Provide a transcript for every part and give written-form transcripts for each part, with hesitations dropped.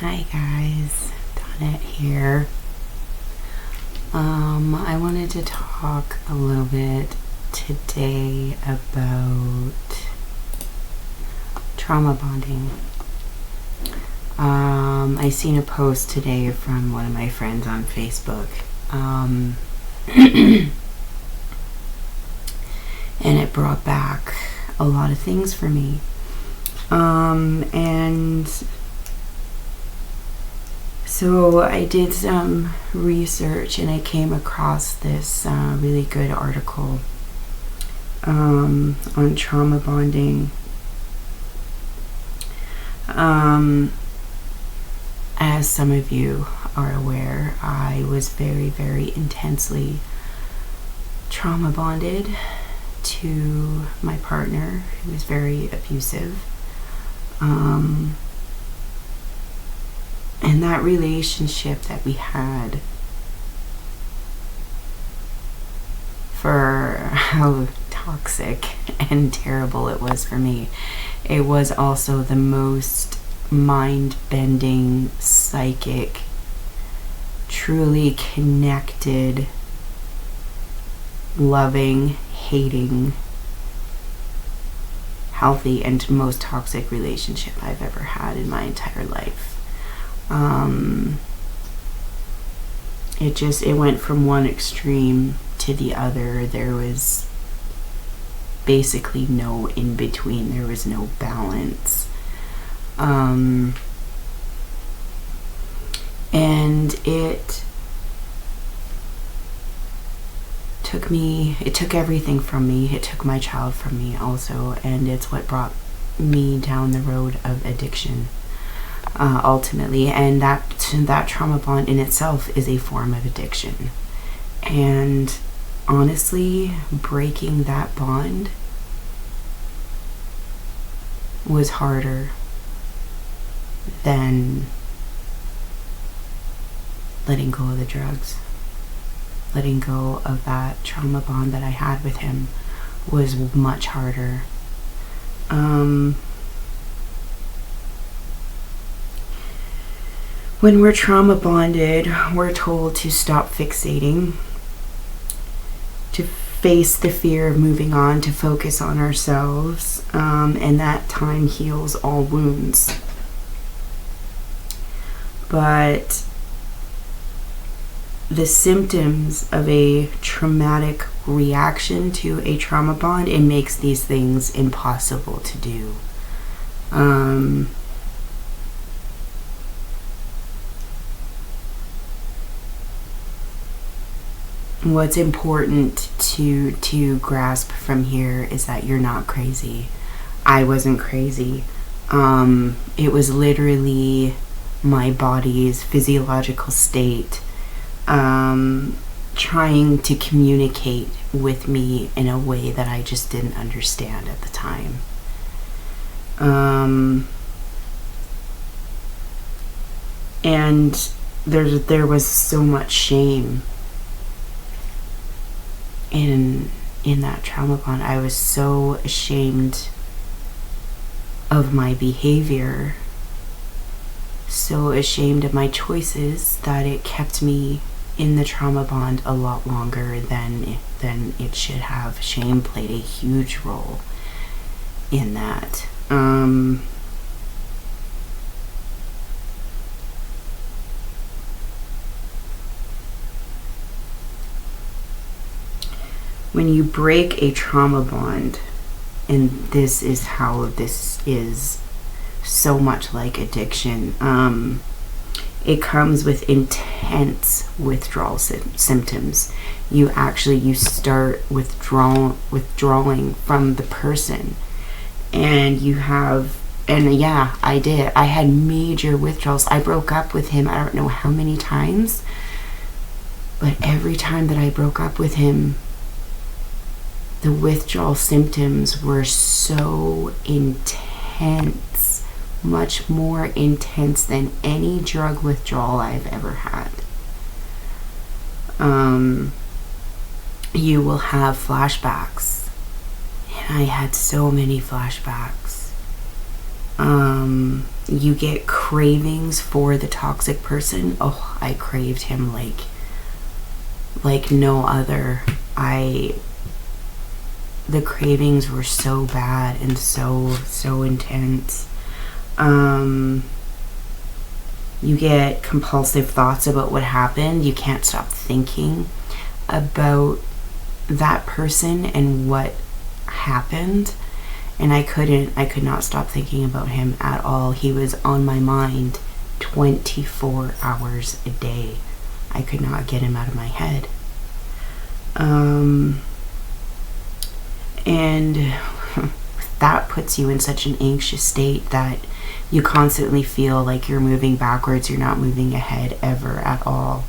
Hi guys, Donette here. I wanted to talk a little bit today about trauma bonding. I seen a post today from one of my friends on Facebook. And it brought back a lot of things for me. And so I did some research and I came across this really good article on trauma bonding. As some of you are aware, I was very, very intensely trauma bonded to my partner, who was very abusive. And that relationship that we had, for how toxic and terrible it was for me, it was also the most mind-bending, psychic, truly connected, loving, hating, healthy, and most toxic relationship I've ever had in my entire life. It went from one extreme to the other. There was basically no in between. There was no balance. And it took everything from me. It took my child from me also, and it's what brought me down the road of addiction. Ultimately, and that trauma bond in itself is a form of addiction. And honestly, breaking that bond was harder than letting go of the drugs. Letting go of that trauma bond that I had with him was much harder. When we're trauma bonded, we're told to stop fixating, to face the fear of moving on, to focus on ourselves, and that time heals all wounds. But the symptoms of a traumatic reaction to a trauma bond, it makes these things impossible to do. What's important to grasp from here is that you're not crazy. I wasn't crazy. It was literally my body's physiological state trying to communicate with me in a way that I just didn't understand at the time. And there was so much shame in that trauma bond. I was so ashamed of my behavior, so ashamed of my choices, that it kept me in the trauma bond a lot longer than it should have. Shame played a huge role in that. When you break a trauma bond, and this is how this is so much like addiction, it comes with intense withdrawal symptoms. You start withdrawing from the person, and I did. I had major withdrawals. I broke up with him, I don't know how many times, but every time that I broke up with him, the withdrawal symptoms were so intense, much more intense than any drug withdrawal I've ever had. You will have flashbacks, and I had so many flashbacks. You get cravings for the toxic person. Oh, I craved him like no other. The cravings were so bad and so intense. You get compulsive thoughts about what happened. You can't stop thinking about that person and what happened. And I could not stop thinking about him at all. He was on my mind 24 hours a day. I could not get him out of my head. And that puts you in such an anxious state that you constantly feel like you're moving backwards, you're not moving ahead ever at all.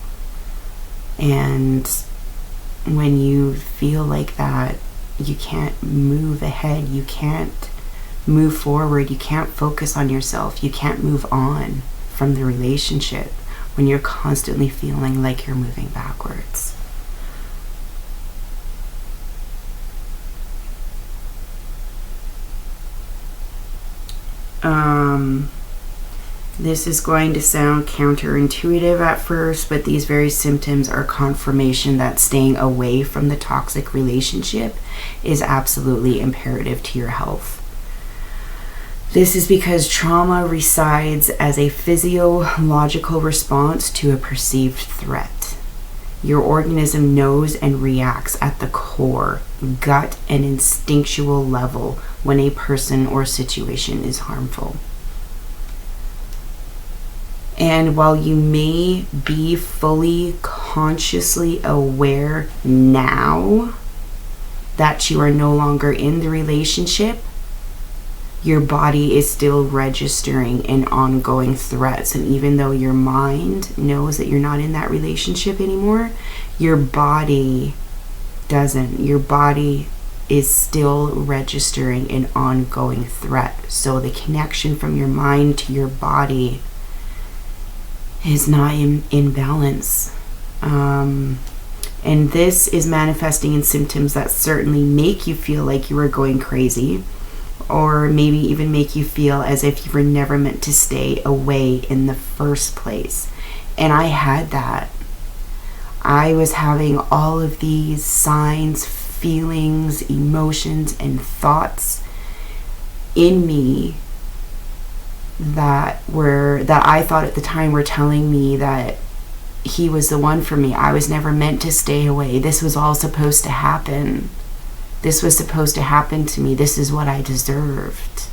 And when you feel like that, you can't move ahead, you can't move forward, you can't focus on yourself, you can't move on from the relationship when you're constantly feeling like you're moving backwards. This is going to sound counterintuitive at first, but these very symptoms are confirmation that staying away from the toxic relationship is absolutely imperative to your health. This is because trauma resides as a physiological response to a perceived threat. Your organism knows and reacts at the core, gut, and instinctual level when a person or situation is harmful. And while you may be fully consciously aware now that you are no longer in the relationship, your body is still registering an ongoing threats. And even though your mind knows that you're not in that relationship anymore, your body doesn't. Your body is still registering an ongoing threat. So the connection from your mind to your body is not in balance. And this is manifesting in symptoms that certainly make you feel like you are going crazy, or maybe even make you feel as if you were never meant to stay away in the first place. And I had that. I was having all of these signs, feelings, emotions, and thoughts in me that I thought at the time were telling me that he was the one for me. I was never meant to stay away. This was all supposed to happen. This was supposed to happen to me. This is what I deserved.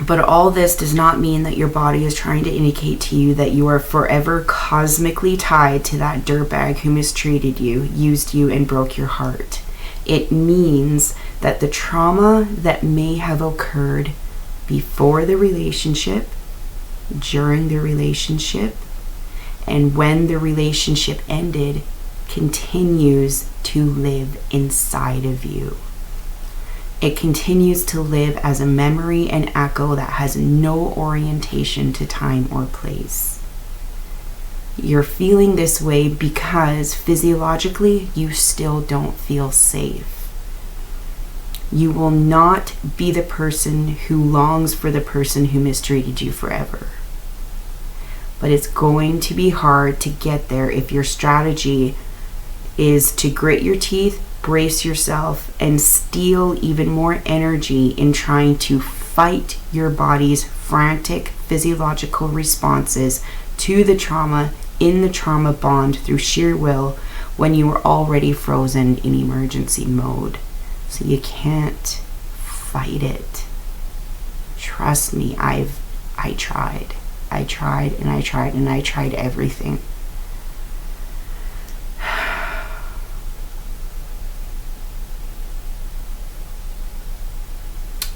But all this does not mean that your body is trying to indicate to you that you are forever cosmically tied to that dirtbag who mistreated you, used you, and broke your heart. It means that the trauma that may have occurred before the relationship, during the relationship, and when the relationship ended continues to live inside of you. It continues to live as a memory and echo that has no orientation to time or place. You're feeling this way because physiologically you still don't feel safe. You will not be the person who longs for the person who mistreated you forever. But it's going to be hard to get there if your strategy is to grit your teeth, brace yourself, and steal even more energy in trying to fight your body's frantic physiological responses to the trauma in the trauma bond through sheer will when you were already frozen in emergency mode. So you can't fight it. Trust me, I tried. I tried and I tried and I tried everything.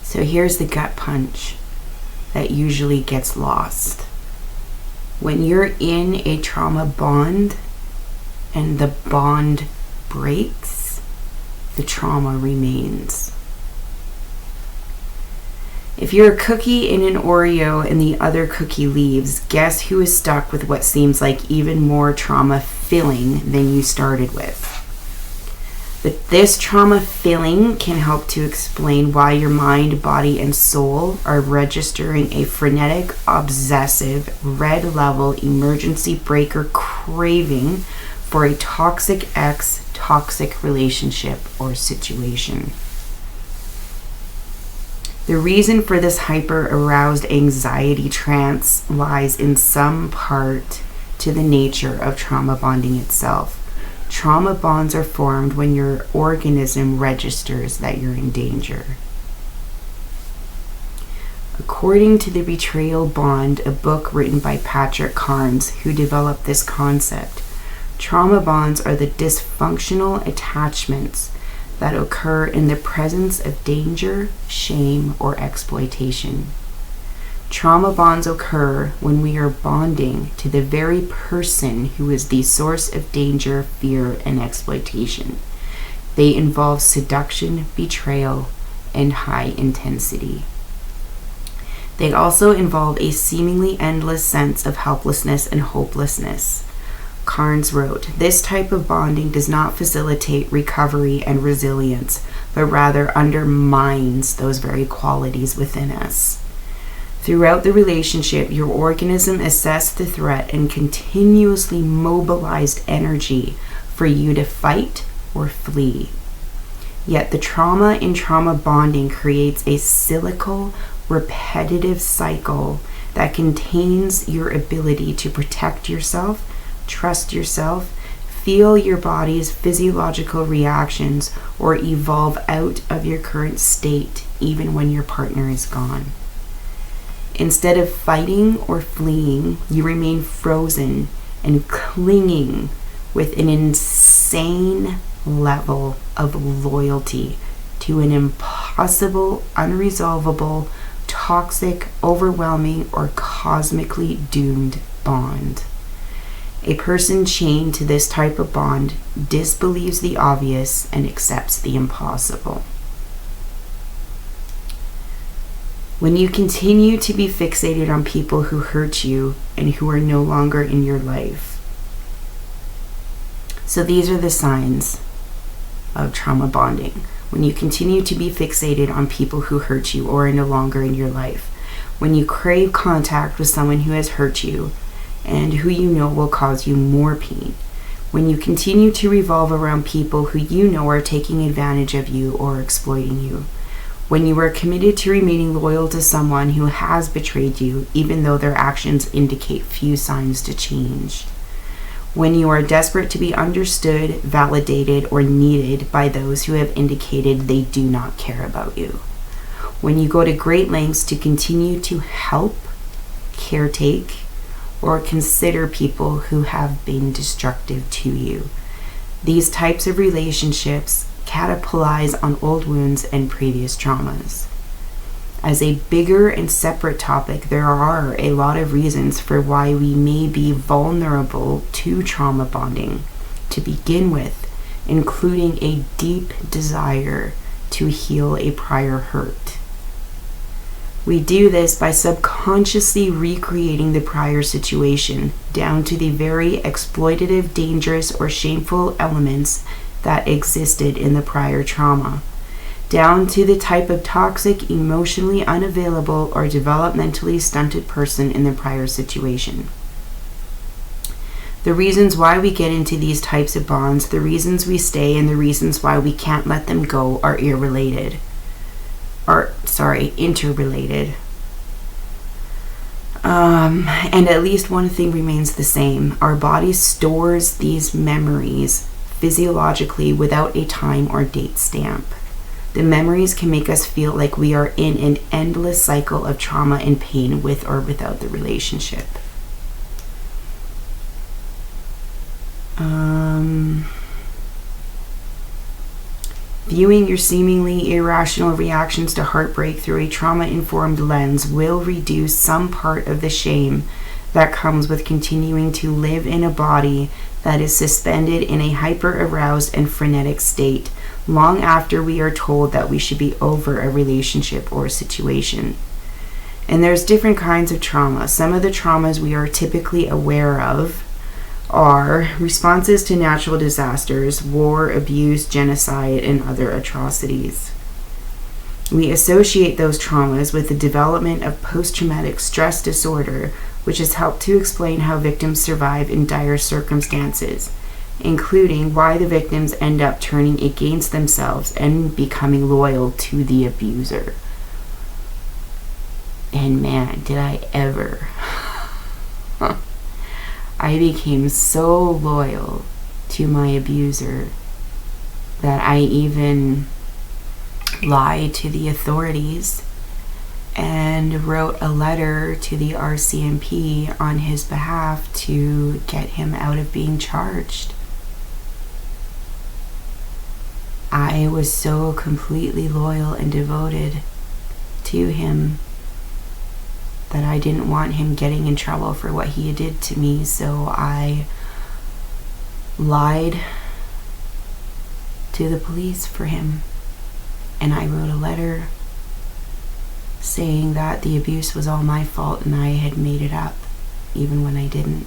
So here's the gut punch that usually gets lost. When you're in a trauma bond and the bond breaks, the trauma remains. If you're a cookie in an Oreo and the other cookie leaves, guess who is stuck with what seems like even more trauma filling than you started with? But this trauma filling can help to explain why your mind, body, and soul are registering a frenetic, obsessive, red level emergency breaker craving for a toxic toxic relationship or situation. The reason for this hyper-aroused anxiety trance lies in some part to the nature of trauma bonding itself. Trauma bonds are formed when your organism registers that you're in danger. According to The Betrayal Bond, a book written by Patrick Carnes, who developed this concept, trauma bonds are the dysfunctional attachments that occur in the presence of danger, shame, or exploitation. Trauma bonds occur when we are bonding to the very person who is the source of danger, fear, and exploitation. They involve seduction, betrayal, and high intensity. They also involve a seemingly endless sense of helplessness and hopelessness. Carnes wrote, "This type of bonding does not facilitate recovery and resilience, but rather undermines those very qualities within us. Throughout the relationship, your organism assessed the threat and continuously mobilized energy for you to fight or flee. Yet the trauma in trauma bonding creates a cyclical, repetitive cycle that contains your ability to protect yourself, trust yourself, feel your body's physiological reactions, or evolve out of your current state even when your partner is gone. Instead of fighting or fleeing, you remain frozen and clinging with an insane level of loyalty to an impossible, unresolvable, toxic, overwhelming, or cosmically doomed bond. A person chained to this type of bond disbelieves the obvious and accepts the impossible. When you continue to be fixated on people who hurt you and who are no longer in your life." So these are the signs of trauma bonding. When you continue to be fixated on people who hurt you or are no longer in your life. When you crave contact with someone who has hurt you and who you know will cause you more pain. When you continue to revolve around people who you know are taking advantage of you or exploiting you. When you are committed to remaining loyal to someone who has betrayed you, even though their actions indicate few signs to change. When you are desperate to be understood, validated, or needed by those who have indicated they do not care about you. When you go to great lengths to continue to help, caretake, or consider people who have been destructive to you. These types of relationships capitalize on old wounds and previous traumas. As a bigger and separate topic, there are a lot of reasons for why we may be vulnerable to trauma bonding to begin with, including a deep desire to heal a prior hurt. We do this by subconsciously recreating the prior situation down to the very exploitative, dangerous, or shameful elements that existed in the prior trauma, down to the type of toxic, emotionally unavailable, or developmentally stunted person in the prior situation. The reasons why we get into these types of bonds, the reasons we stay, and the reasons why we can't let them go are interrelated. And at least one thing remains the same. Our body stores these memories physiologically without a time or date stamp. The memories can make us feel like we are in an endless cycle of trauma and pain with or without the relationship. Viewing your seemingly irrational reactions to heartbreak through a trauma-informed lens will reduce some part of the shame that comes with continuing to live in a body that is suspended in a hyper-aroused and frenetic state long after we are told that we should be over a relationship or situation. And there's different kinds of trauma. Some of the traumas we are typically aware of are responses to natural disasters, war, abuse, genocide, and other atrocities. We associate those traumas with the development of post-traumatic stress disorder, which has helped to explain how victims survive in dire circumstances, including why the victims end up turning against themselves and becoming loyal to the abuser. And man, did I ever. I became so loyal to my abuser that I even lied to the authorities and wrote a letter to the RCMP on his behalf to get him out of being charged. I was so completely loyal and devoted to him that I didn't want him getting in trouble for what he did to me, so I lied to the police for him. And I wrote a letter saying that the abuse was all my fault and I had made it up, even when I didn't.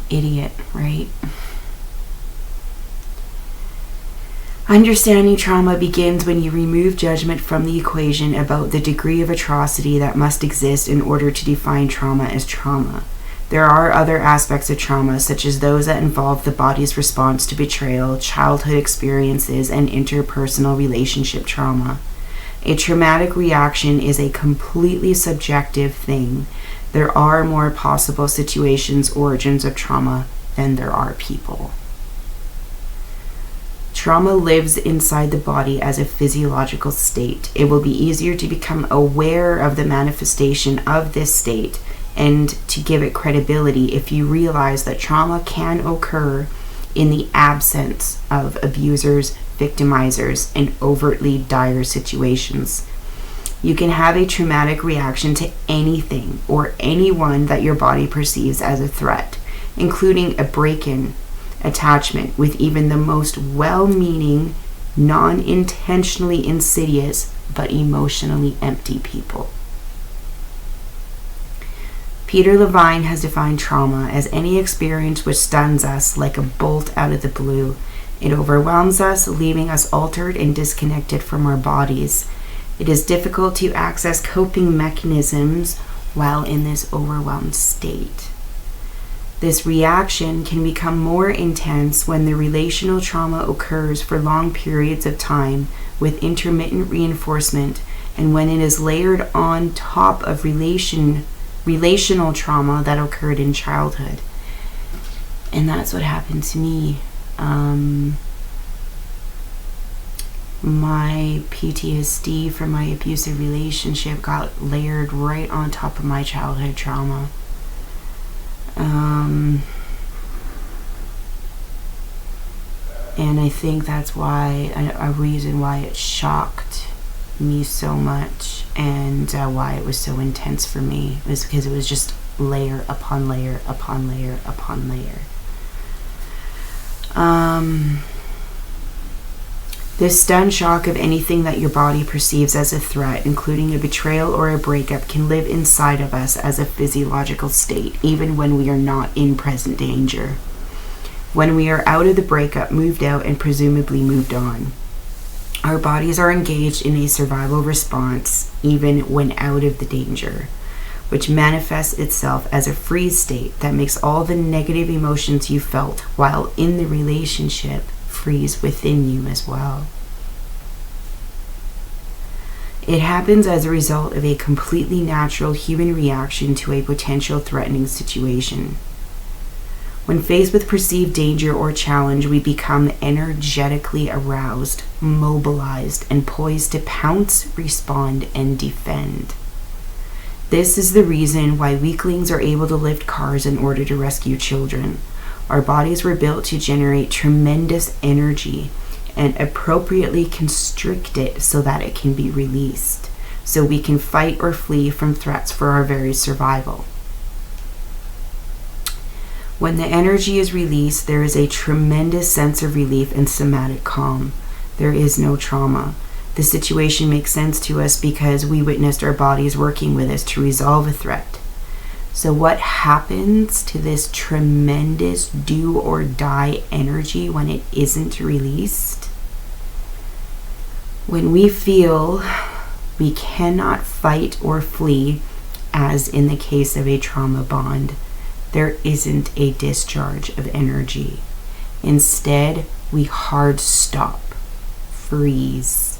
Idiot, right? Understanding trauma begins when you remove judgment from the equation about the degree of atrocity that must exist in order to define trauma as trauma. There are other aspects of trauma, such as those that involve the body's response to betrayal, childhood experiences, and interpersonal relationship trauma. A traumatic reaction is a completely subjective thing. There are more possible situations, origins of trauma, than there are people. Trauma lives inside the body as a physiological state. It will be easier to become aware of the manifestation of this state and to give it credibility if you realize that trauma can occur in the absence of abusers, victimizers, and overtly dire situations. You can have a traumatic reaction to anything or anyone that your body perceives as a threat, including a break-in, attachment with even the most well-meaning, non-intentionally insidious, but emotionally empty people. Peter Levine has defined trauma as any experience which stuns us like a bolt out of the blue. It overwhelms us, leaving us altered and disconnected from our bodies. It is difficult to access coping mechanisms while in this overwhelmed state. This reaction can become more intense when the relational trauma occurs for long periods of time with intermittent reinforcement, and when it is layered on top of relational trauma that occurred in childhood. And that's what happened to me. My PTSD from my abusive relationship got layered right on top of my childhood trauma. And I think that's why, a reason why it shocked me so much and why it was so intense for me was because it was just layer upon layer upon layer upon layer. This stun shock of anything that your body perceives as a threat, including a betrayal or a breakup, can live inside of us as a physiological state, even when we are not in present danger. When we are out of the breakup, moved out, and presumably moved on, our bodies are engaged in a survival response, even when out of the danger, which manifests itself as a freeze state that makes all the negative emotions you felt while in the relationship freeze within you as well. It happens as a result of a completely natural human reaction to a potential threatening situation. When faced with perceived danger or challenge, we become energetically aroused, mobilized, and poised to pounce, respond, and defend. This is the reason why weaklings are able to lift cars in order to rescue children. Our bodies were built to generate tremendous energy and appropriately constrict it so that it can be released, so we can fight or flee from threats for our very survival. When the energy is released, there is a tremendous sense of relief and somatic calm. There is no trauma. The situation makes sense to us because we witnessed our bodies working with us to resolve a threat. So what happens to this tremendous do or die energy when it isn't released? When we feel we cannot fight or flee, as in the case of a trauma bond, there isn't a discharge of energy. Instead, we hard stop, freeze.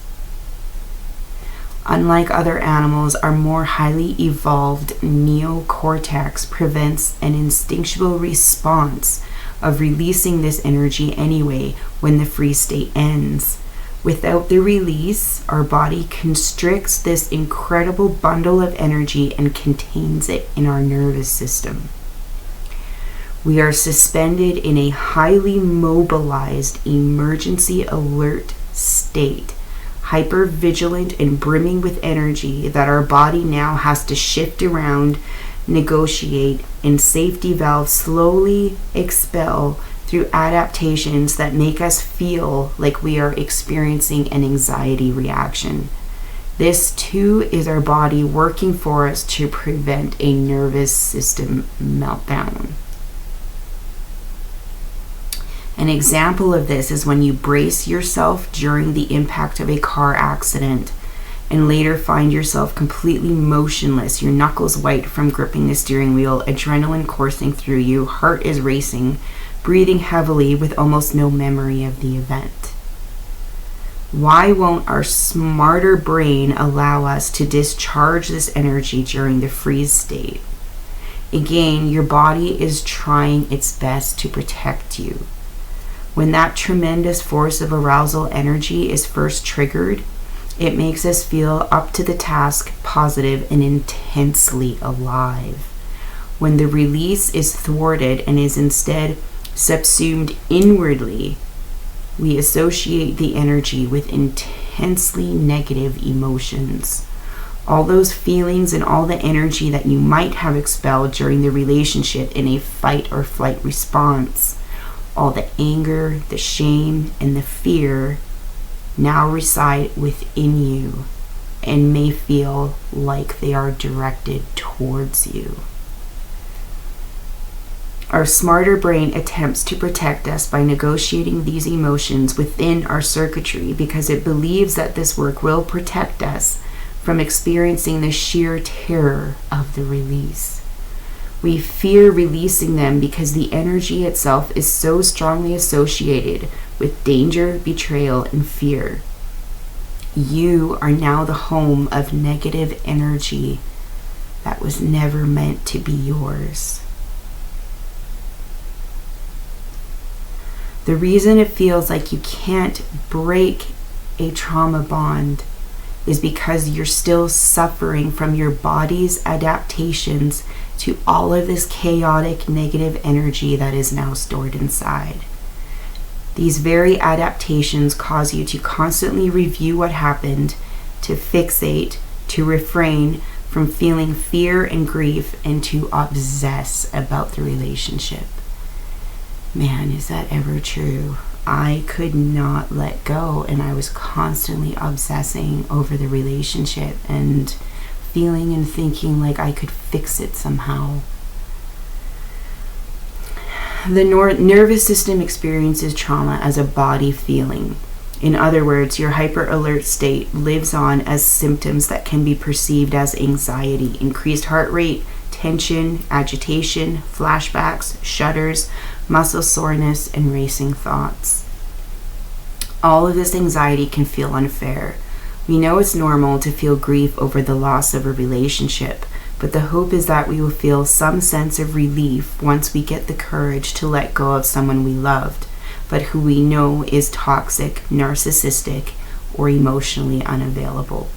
Unlike other animals, our more highly evolved neocortex prevents an instinctual response of releasing this energy anyway when the freeze state ends. Without the release, our body constricts this incredible bundle of energy and contains it in our nervous system. We are suspended in a highly mobilized emergency alert state, hyper-vigilant and brimming with energy that our body now has to shift around, negotiate, and safety valve slowly expel through adaptations that make us feel like we are experiencing an anxiety reaction. This too is our body working for us to prevent a nervous system meltdown. An example of this is when you brace yourself during the impact of a car accident and later find yourself completely motionless, your knuckles white from gripping the steering wheel, adrenaline coursing through you, heart is racing, breathing heavily with almost no memory of the event. Why won't our smarter brain allow us to discharge this energy during the freeze state? Again, your body is trying its best to protect you. When that tremendous force of arousal energy is first triggered, it makes us feel up to the task, positive, and intensely alive. When the release is thwarted and is instead subsumed inwardly, we associate the energy with intensely negative emotions. All those feelings and all the energy that you might have expelled during the relationship in a fight or flight response, all the anger, the shame, and the fear now reside within you and may feel like they are directed towards you. Our smarter brain attempts to protect us by negotiating these emotions within our circuitry because it believes that this work will protect us from experiencing the sheer terror of the release. We fear releasing them because the energy itself is so strongly associated with danger, betrayal, and fear. You are now the home of negative energy that was never meant to be yours. The reason it feels like you can't break a trauma bond is because you're still suffering from your body's adaptations to all of this chaotic negative energy that is now stored inside. These very adaptations cause you to constantly review what happened, to fixate, to refrain from feeling fear and grief, and to obsess about the relationship. Man, is that ever true? I could not let go, and I was constantly obsessing over the relationship and feeling and thinking like I could fix it somehow. The nervous system experiences trauma as a body feeling. In other words, your hyper-alert state lives on as symptoms that can be perceived as anxiety, increased heart rate, tension, agitation, flashbacks, shudders, muscle soreness, and racing thoughts. All of this anxiety can feel unfair. We know it's normal to feel grief over the loss of a relationship, but the hope is that we will feel some sense of relief once we get the courage to let go of someone we loved, but who we know is toxic, narcissistic, or emotionally unavailable.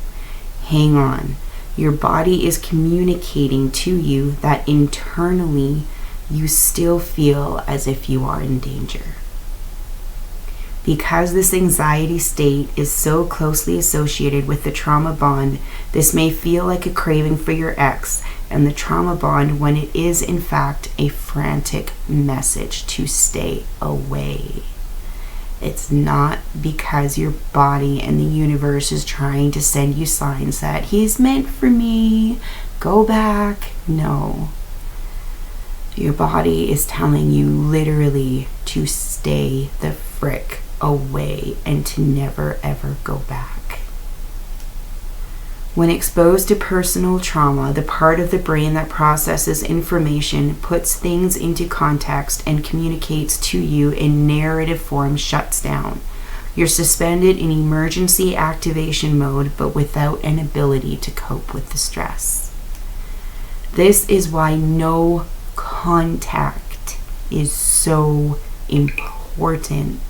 Hang on. Your body is communicating to you that internally you still feel as if you are in danger. Because this anxiety state is so closely associated with the trauma bond, this may feel like a craving for your ex and the trauma bond when it is in fact a frantic message to stay away. It's not because your body and the universe is trying to send you signs that he's meant for me, go back. No. Your body is telling you literally to stay the frick away and to never ever go back. When exposed to personal trauma, the part of the brain that processes information, puts things into context, and communicates to you in narrative form shuts down. You're suspended in emergency activation mode, but without an ability to cope with the stress. This is why no contact is so important.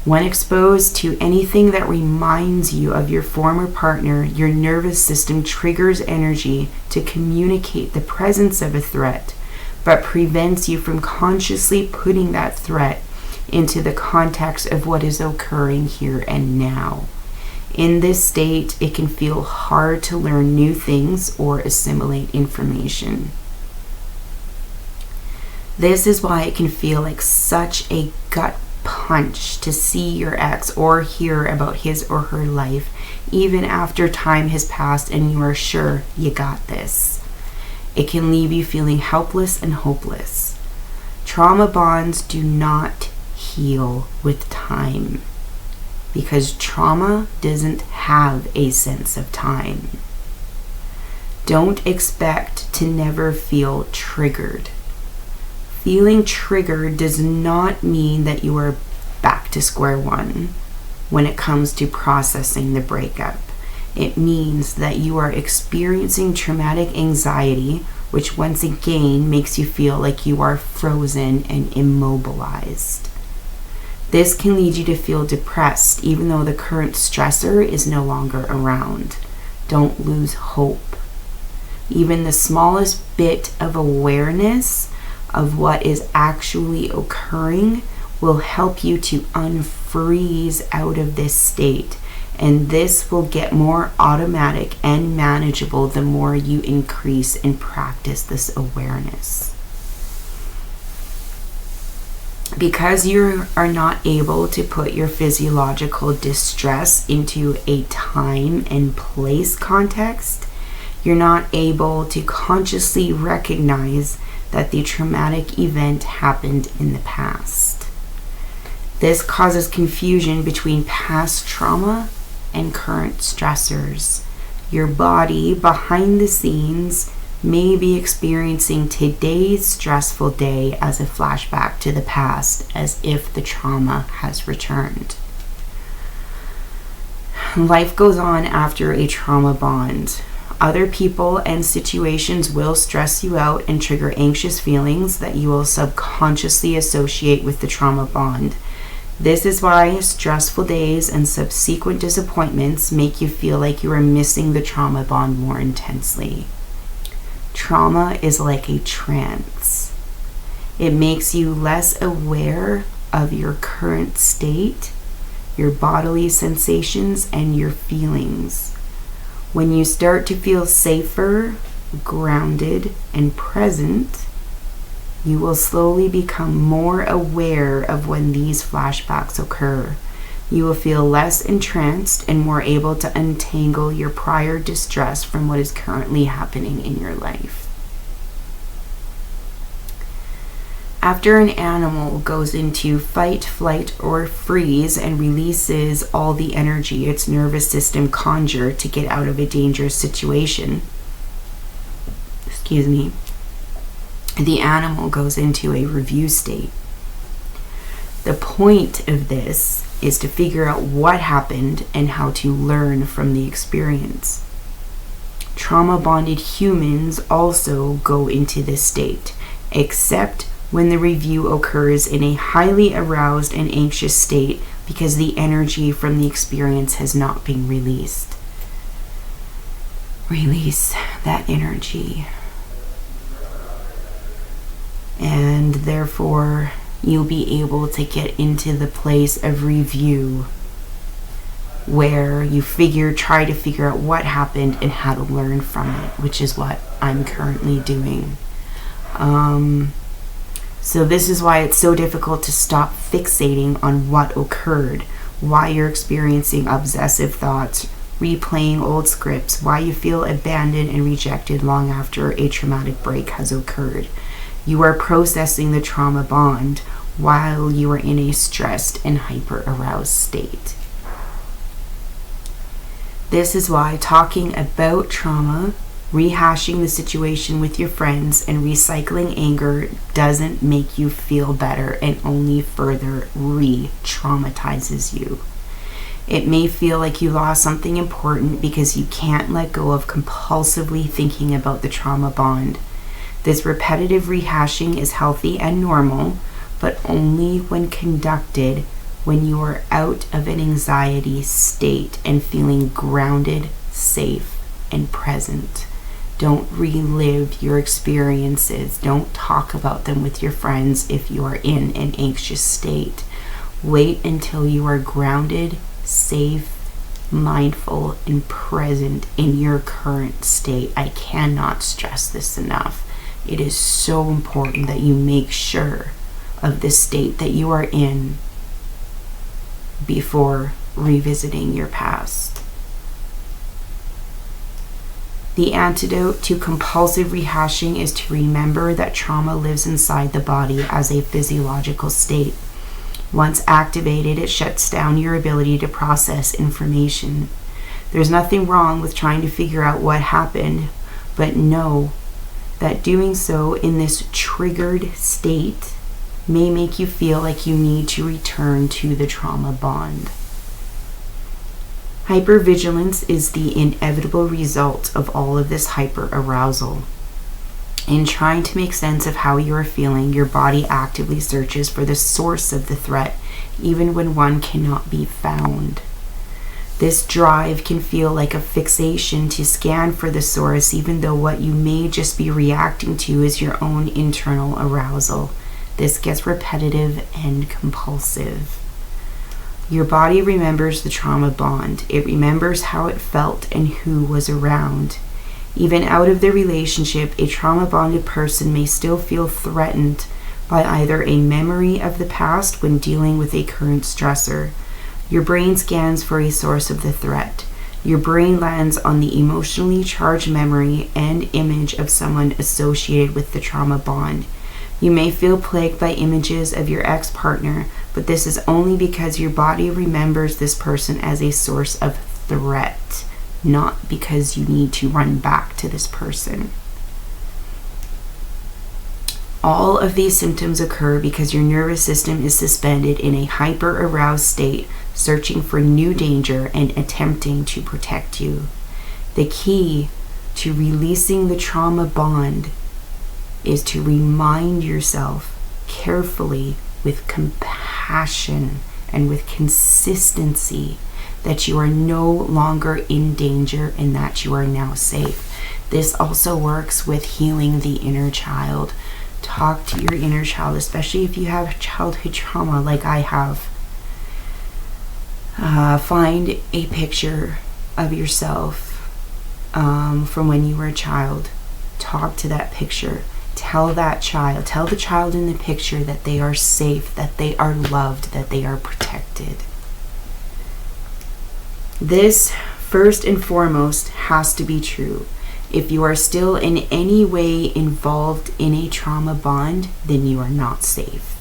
When exposed to anything that reminds you of your former partner, your nervous system triggers energy to communicate the presence of a threat, but prevents you from consciously putting that threat into the context of what is occurring here and now. In this state, it can feel hard to learn new things or assimilate information. This is why it can feel like such a gut punch to see your ex or hear about his or her life, even after time has passed and you are sure you got this. It can leave you feeling helpless and hopeless. Trauma bonds do not heal with time because trauma doesn't have a sense of time. Don't expect to never feel triggered. Feeling triggered does not mean that you are back to square one when it comes to processing the breakup. It means that you are experiencing traumatic anxiety, which once again makes you feel like you are frozen and immobilized. This can lead you to feel depressed even though the current stressor is no longer around. Don't lose hope. Even the smallest bit of awareness of what is actually occurring will help you to unfreeze out of this state, and this will get more automatic and manageable the more you increase and practice this awareness. Because you are not able to put your physiological distress into a time and place context, you're not able to consciously recognize that the traumatic event happened in the past. This causes confusion between past trauma and current stressors. Your body, behind the scenes, may be experiencing today's stressful day as a flashback to the past, as if the trauma has returned. Life goes on after a trauma bond. Other people and situations will stress you out and trigger anxious feelings that you will subconsciously associate with the trauma bond. This is why stressful days and subsequent disappointments make you feel like you are missing the trauma bond more intensely. Trauma is like a trance. It makes you less aware of your current state, your bodily sensations, and your feelings. When you start to feel safer, grounded, and present, you will slowly become more aware of when these flashbacks occur. You will feel less entranced and more able to untangle your prior distress from what is currently happening in your life. After an animal goes into fight, flight, or freeze and releases all the energy its nervous system conjured to get out of a dangerous situation, the animal goes into a review state. The point of this is to figure out what happened and how to learn from the experience. Trauma-bonded humans also go into this state, except when the review occurs in a highly aroused and anxious state because the energy from the experience has not been released. Release that energy. And therefore, you'll be able to get into the place of review where you try to figure out what happened and how to learn from it, which is what I'm currently doing. So this is why it's so difficult to stop fixating on what occurred, why you're experiencing obsessive thoughts, replaying old scripts, why you feel abandoned and rejected long after a traumatic break has occurred. You are processing the trauma bond while you are in a stressed and hyper-aroused state. This is why talking about trauma, rehashing the situation with your friends, and recycling anger doesn't make you feel better and only further re-traumatizes you. It may feel like you lost something important because you can't let go of compulsively thinking about the trauma bond. This repetitive rehashing is healthy and normal, but only when conducted when you are out of an anxiety state and feeling grounded, safe, and present. Don't relive your experiences. Don't talk about them with your friends if you are in an anxious state. Wait until you are grounded, safe, mindful, and present in your current state. I cannot stress this enough. It is so important that you make sure of the state that you are in before revisiting your past. The antidote to compulsive rehashing is to remember that trauma lives inside the body as a physiological state. Once activated, it shuts down your ability to process information. There's nothing wrong with trying to figure out what happened, but know that doing so in this triggered state may make you feel like you need to return to the trauma bond. Hypervigilance is the inevitable result of all of this hyperarousal. In trying to make sense of how you are feeling, your body actively searches for the source of the threat, even when one cannot be found. This drive can feel like a fixation to scan for the source, even though what you may just be reacting to is your own internal arousal. This gets repetitive and compulsive. Your body remembers the trauma bond. It remembers how it felt and who was around. Even out of the relationship, a trauma-bonded person may still feel threatened by either a memory of the past when dealing with a current stressor. Your brain scans for a source of the threat. Your brain lands on the emotionally charged memory and image of someone associated with the trauma bond. You may feel plagued by images of your ex-partner, but this is only because your body remembers this person as a source of threat, not because you need to run back to this person. All of these symptoms occur because your nervous system is suspended in a hyper-aroused state, searching for new danger and attempting to protect you. The key to releasing the trauma bond is to remind yourself carefully, with compassion and with consistency, that you are no longer in danger and that you are now safe. This also works with healing the inner child. Talk to your inner child, especially if you have childhood trauma like I have. Find a picture of yourself from when you were a child. Talk to that picture. Tell the child in the picture that they are safe, that they are loved, that they are protected. This, first and foremost, has to be true. If you are still in any way involved in a trauma bond, then you are not safe.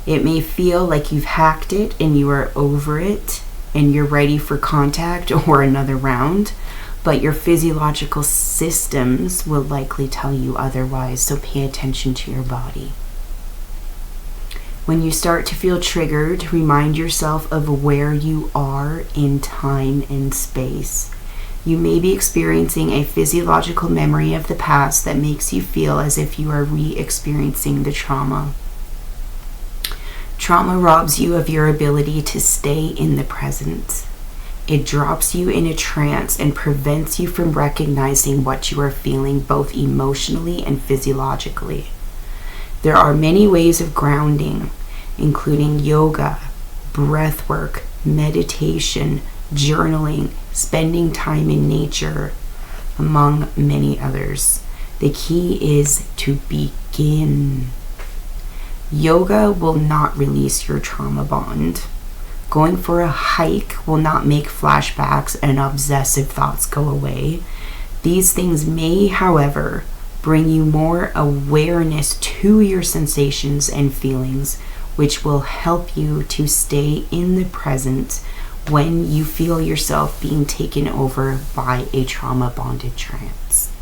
It may feel like you've hacked it and you are over it and you're ready for contact or another round, but your physiological systems will likely tell you otherwise, so pay attention to your body. When you start to feel triggered, remind yourself of where you are in time and space. You may be experiencing a physiological memory of the past that makes you feel as if you are re-experiencing the trauma. Trauma robs you of your ability to stay in the present. It drops you in a trance and prevents you from recognizing what you are feeling both emotionally and physiologically. There are many ways of grounding, including yoga, breath work, meditation, journaling, spending time in nature, among many others. The key is to begin. Yoga will not release your trauma bond. Going for a hike will not make flashbacks and obsessive thoughts go away. These things may, however, bring you more awareness to your sensations and feelings, which will help you to stay in the present when you feel yourself being taken over by a trauma-bonded trance.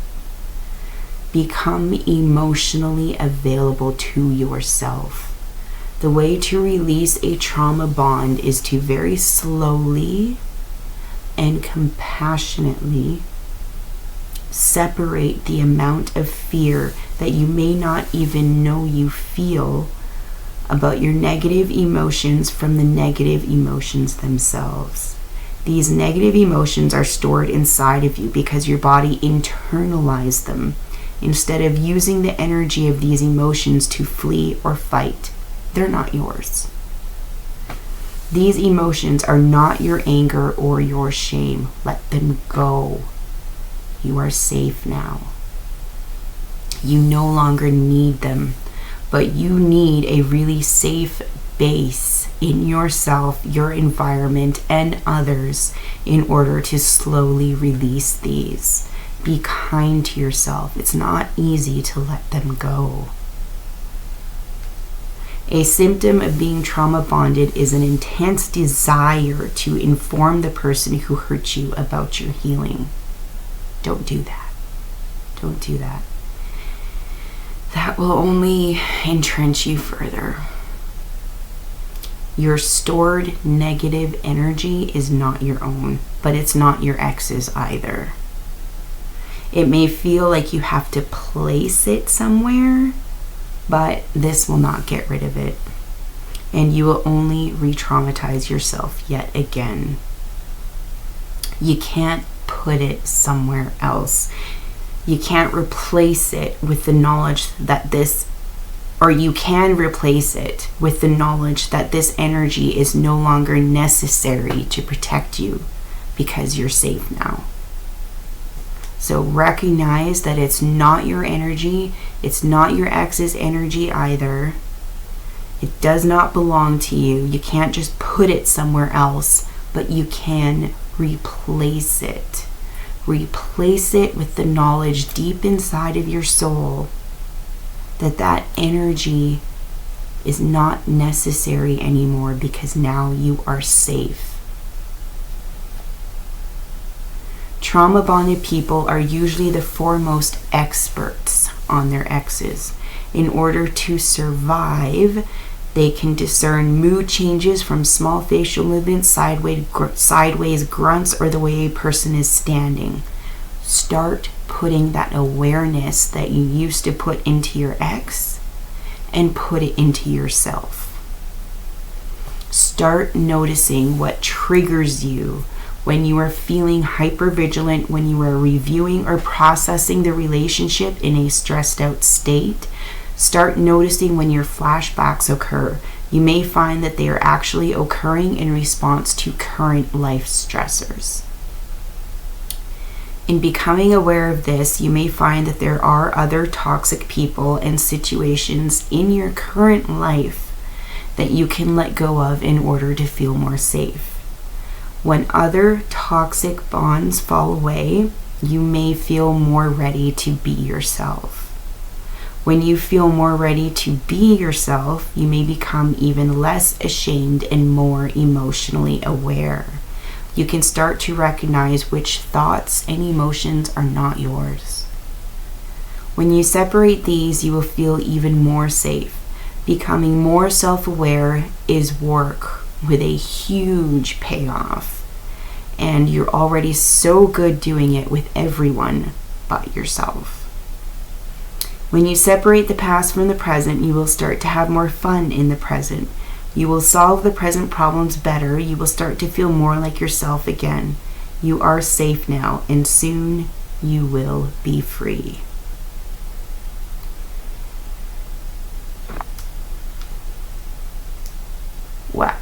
Become emotionally available to yourself. The way to release a trauma bond is to very slowly and compassionately separate the amount of fear that you may not even know you feel about your negative emotions from the negative emotions themselves. These negative emotions are stored inside of you because your body internalized them instead of using the energy of these emotions to flee or fight. They're not yours. These emotions are not your anger or your shame. Let them go. You are safe now. You no longer need them, but you need a really safe base in yourself, your environment, and others in order to slowly release these. Be kind to yourself. It's not easy to let them go. A symptom of being trauma bonded is an intense desire to inform the person who hurt you about your healing. Don't do that. Don't do that. That will only entrench you further. Your stored negative energy is not your own, but it's not your ex's either. It may feel like you have to place it somewhere, but this will not get rid of it. And you will only re-traumatize yourself yet again. You can't put it somewhere else. You can't replace it with the knowledge that this, or you can replace it with the knowledge that this energy is no longer necessary to protect you because you're safe now. So recognize that it's not your energy. It's not your ex's energy either. It does not belong to you. You can't just put it somewhere else, but you can replace it. Replace it with the knowledge deep inside of your soul that that energy is not necessary anymore because now you are safe. Trauma bonded people are usually the foremost experts on their exes. In order to survive, they can discern mood changes from small facial movements, sideways grunts, or the way a person is standing. Start putting that awareness that you used to put into your ex and put it into yourself. Start noticing what triggers you when you are feeling hypervigilant, when you are reviewing or processing the relationship in a stressed out state. Start noticing when your flashbacks occur. You may find that they are actually occurring in response to current life stressors. In becoming aware of this, you may find that there are other toxic people and situations in your current life that you can let go of in order to feel more safe. When other toxic bonds fall away, you may feel more ready to be yourself. When you feel more ready to be yourself, you may become even less ashamed and more emotionally aware. You can start to recognize which thoughts and emotions are not yours. When you separate these, you will feel even more safe. Becoming more self-aware is work with a huge payoff. And you're already so good doing it with everyone but yourself. When you separate the past from the present, you will start to have more fun in the present. You will solve the present problems better. You will start to feel more like yourself again. You are safe now, and soon you will be free. Wow.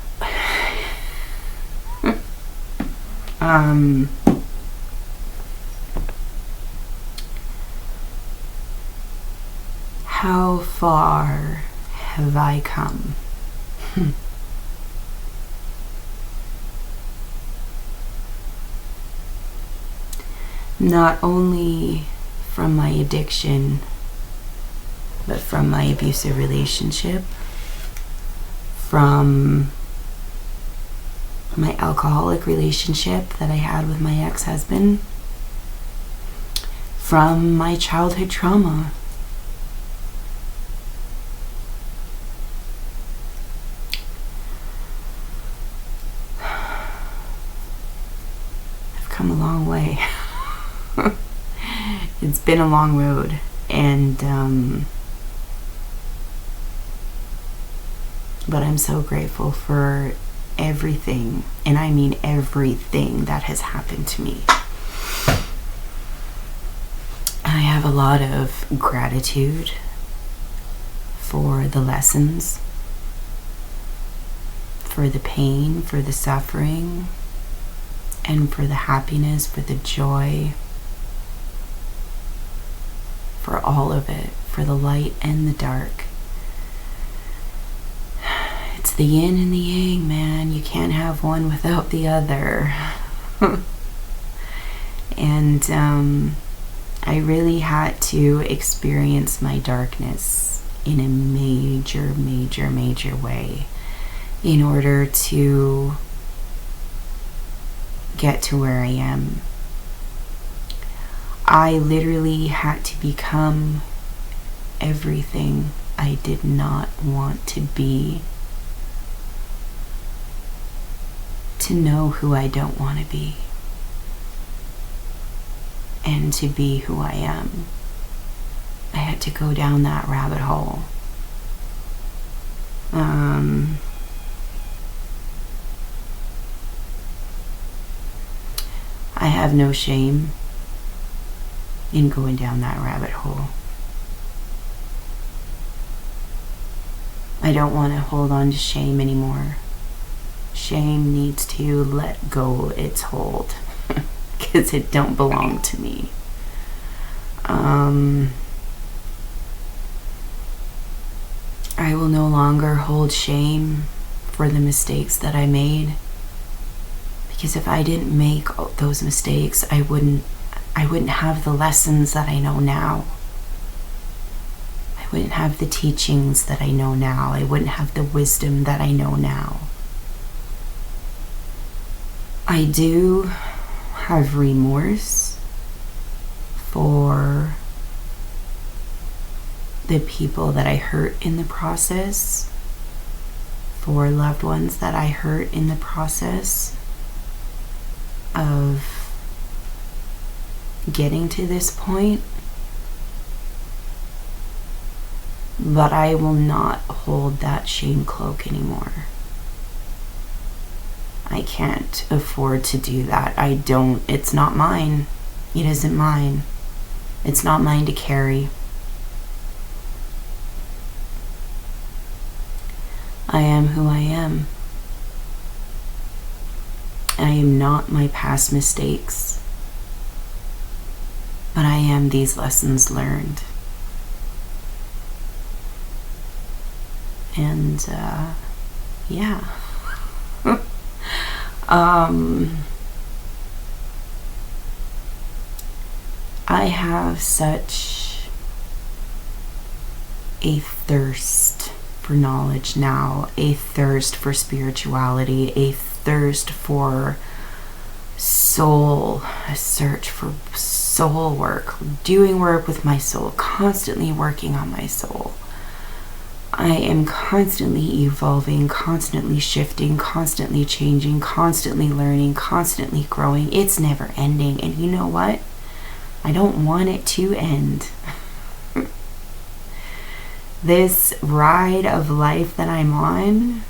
How far have I come. Not only from my addiction, but from my abusive relationship, from my alcoholic relationship that I had with my ex-husband, from my childhood trauma. I've come a long way. It's been a long road, and but I'm so grateful for everything, and I mean everything that has happened to me. I have a lot of gratitude for the lessons, for the pain, for the suffering, and for the happiness, for the joy, for all of it, for the light and the dark. It's the yin and the yang, man. You can't have one without the other. And I really had to experience my darkness in a major, major, major way in order to get to where I am. I literally had to become everything I did not want to be, to know who I don't want to be, and to be who I am. I had to go down that rabbit hole. I have no shame in going down that rabbit hole. I don't want to hold on to shame anymore. Shame needs to let go its hold because it don't belong to me. I will no longer hold shame for the mistakes that I made, because if I didn't make those mistakes, I wouldn't have the lessons that I know now. I wouldn't have the teachings that I know now. I wouldn't have the wisdom that I know now. I do have remorse for the people that I hurt in the process, for loved ones that I hurt in the process of getting to this point. But I will not hold that shame cloak anymore. I can't afford to do that. It's not mine. It isn't mine. It's not mine to carry. I am who I am. I am not my past mistakes, but I am these lessons learned. And yeah. I have such a thirst for knowledge now, a thirst for spirituality, a thirst for soul, a search for soul work, doing work with my soul, constantly working on my soul. I am constantly evolving, constantly shifting, constantly changing, constantly learning, constantly growing. It's never ending. And you know what? I don't want it to end. This ride of life that I'm on,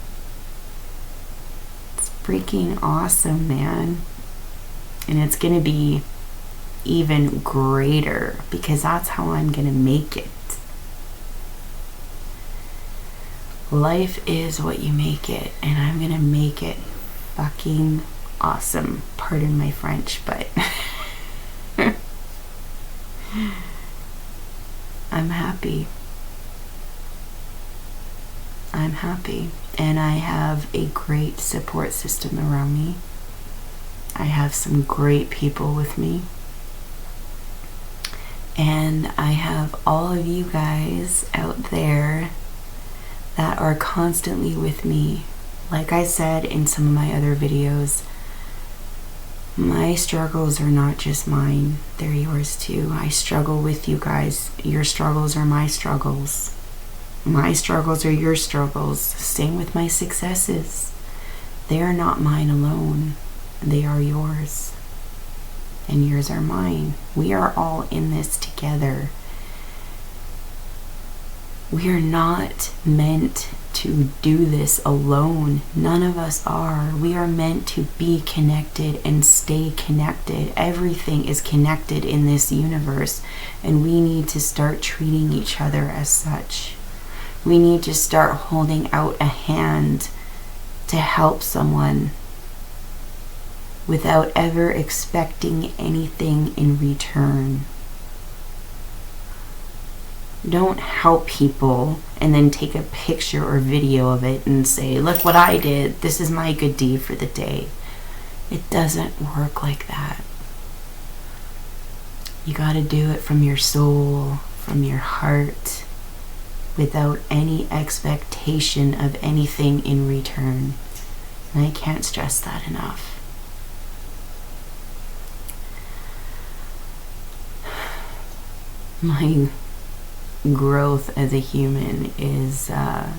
it's freaking awesome, man. And it's going to be even greater because that's how I'm going to make it. Life is what you make it, and I'm going to make it fucking awesome. Pardon my French, but I'm happy. I'm happy. And I have a great support system around me. I have some great people with me. And I have all of you guys out there that are constantly with me. Like I said in some of my other videos, my struggles are not just mine, they're yours too. I struggle with you guys. Your struggles are my struggles. My struggles are your struggles. Same with my successes. They are not mine alone. They are yours. And yours are mine. We are all in this together. We are not meant to do this alone. None of us are. We are meant to be connected and stay connected. Everything is connected in this universe, and we need to start treating each other as such. We need to start holding out a hand to help someone without ever expecting anything in return. Don't help people and then take a picture or video of it and say, look what I did. This is my good deed for the day. It doesn't work like that. You got to do it from your soul, from your heart, without any expectation of anything in return. And I can't stress that enough. My growth as a human is, as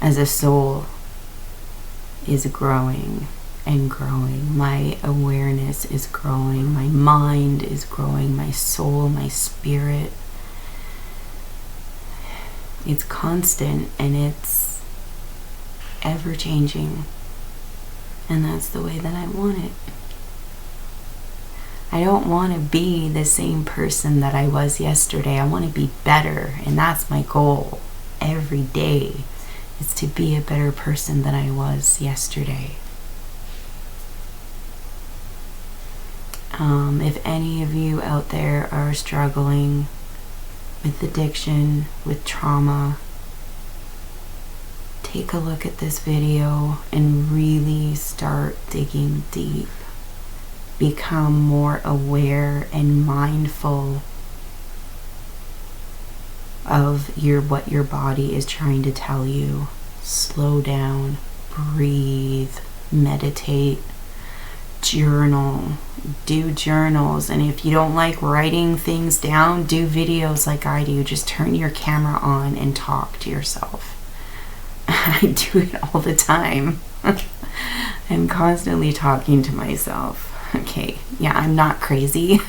a soul, is growing and growing. My awareness is growing. My mind is growing. My soul, my spirit. It's constant and it's ever changing. And that's the way that I want it. I don't want to be the same person that I was yesterday. I want to be better, and that's my goal every day, is to be a better person than I was yesterday. If any of you out there are struggling with addiction, with trauma, take a look at this video and really start digging deep. Become more aware and mindful of what your body is trying to tell you. Slow down, breathe, meditate, journal, do journals. And if you don't like writing things down, do videos like I do. Just turn your camera on and talk to yourself. I do it all the time. I'm constantly talking to myself. Okay, yeah, I'm not crazy.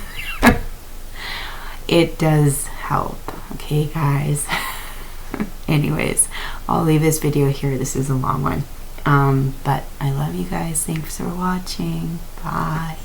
It does help. Okay, guys. Anyways, I'll leave this video here. This is a long one. But I love you guys. Thanks for watching. Bye.